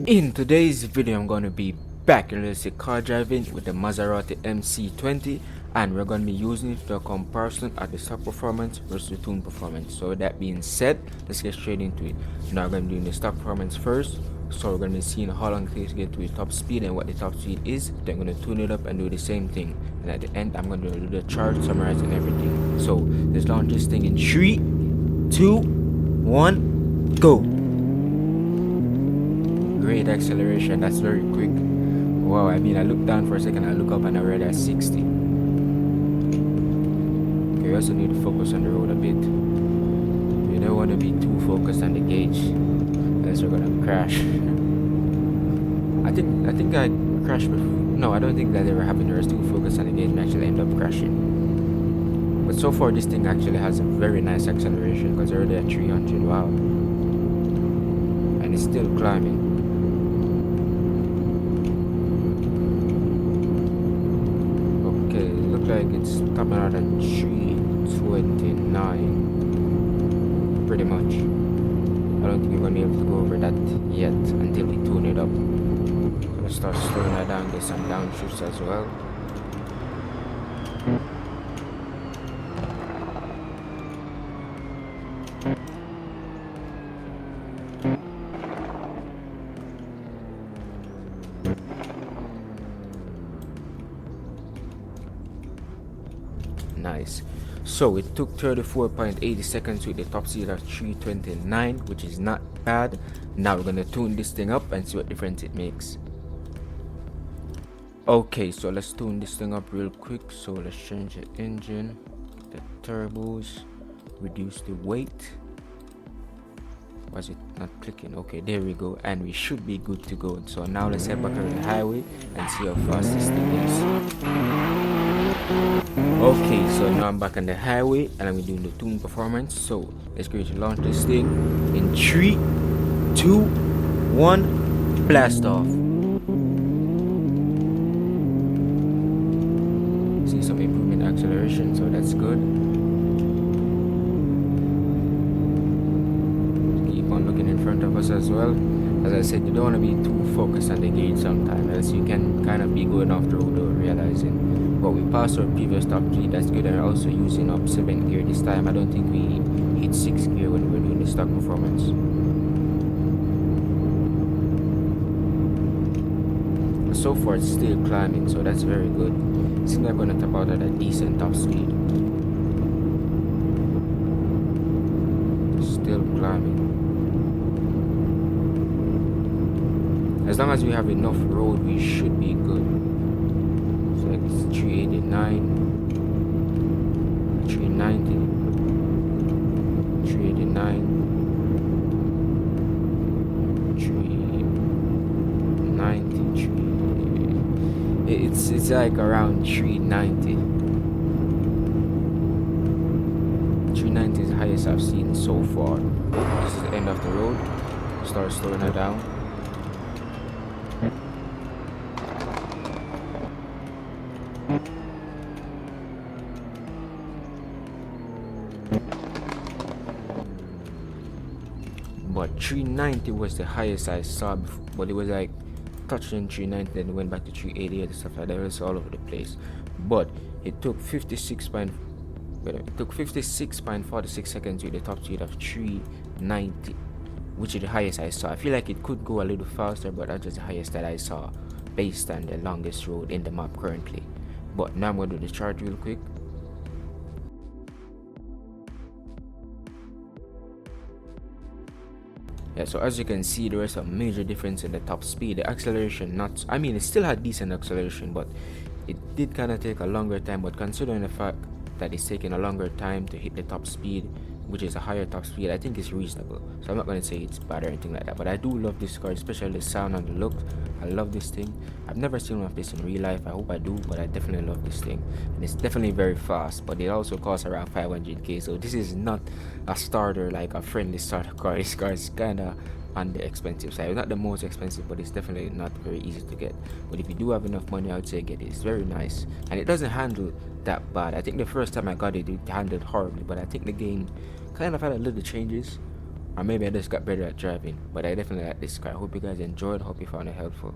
In today's video, I'm going to be back in realistic car driving with the Maserati Mc20, and we're going to be using it for a comparison at the stock performance versus the tune performance. So with that being said, let's get straight into it. Now we're going to be doing the stock performance first. So we're going to be seeing how long it takes to get to the top speed and what the top speed is. Then I'm going to tune it up and do the same thing. And at the end, I'm going to do the chart summarizing everything. So let's launch this thing in 3, 2, 1, go. Great acceleration, that's very quick. Wow, I mean, I look down for a second, I look up and I'm already at 60. Okay, you also need to focus on the road a bit. You don't want to be too focused on the gauge, unless you're gonna crash. I think I crashed before. No, I don't think that ever happened. I was too focused on the gauge and actually end up crashing. But so far, this thing actually has a very nice acceleration because already at 300. Wow, and it's still climbing. Like it's topping out at 329 pretty much. I don't think we're gonna be able to go over that yet until we tune it up. So let's start slowing that down, get some downshifts as well. Nice. So it took 34.80 seconds with the top speed of 329, which is not bad. Now we're gonna tune this thing up and see what difference it makes. Okay, so let's tune this thing up real quick. So let's change the engine, the turbos, reduce the weight. Was it not clicking? Okay, there we go, and we should be good to go. So now let's head back on the highway and see how fast this thing is. Okay, so now I'm back on the highway and I'm doing the tune performance. So let's go to launch this thing in 3, 2, 1, blast off. See some improvement in acceleration, so that's good. Keep on looking in front of us as well. As I said, you don't want to be too focused on the gauge sometimes, else you can kind of be going off the road without realizing. But we passed our previous top speed, that's good, and also using up 7th gear this time. I don't think we hit 6th gear when we were doing the stock performance. But so far it's still climbing, so that's very good. It seems like we're gonna top out at a decent top speed. Still climbing. As long as we have enough road, we should be good. So it's 389, 390, 389, 390, it's like around 390. 390 is the highest I've seen so far. This is the end of the road. Start slowing it down. But 390 was the highest I saw before, but it was like touching 390, then went back to 388 and stuff like that. It was all over the place. But it took 56.46 seconds with the top speed of 390, which is the highest I saw. I feel like it could go a little faster, but that's just the highest that I saw based on the longest road in the map currently. But now I'm going to do the chart real quick. Yeah, so as you can see, there is a major difference in the top speed. The acceleration, I mean, it still had decent acceleration, but it did kind of take a longer time. But considering the fact that it's taking a longer time to hit the top speed, which is a higher top speed, I think it's reasonable. So I'm not going to say it's bad or anything like that, but I do love this car, especially the sound and the look. I love this thing. I've never seen one of this in real life. I hope I do, but I definitely love this thing. And it's definitely very fast, but it also costs around 500k. So this is not a starter, like a friendly starter car. This car is kind of on the expensive side. It's not the most expensive, but it's definitely not very easy to get. But if you do have enough money, I would say get it. It's very nice, and it doesn't handle that bad. I think the first time I got it, it handled horribly, but I think the game kind of had a little changes or maybe I just got better at driving. But I definitely like this car. I hope you guys enjoyed. Hope you found it helpful.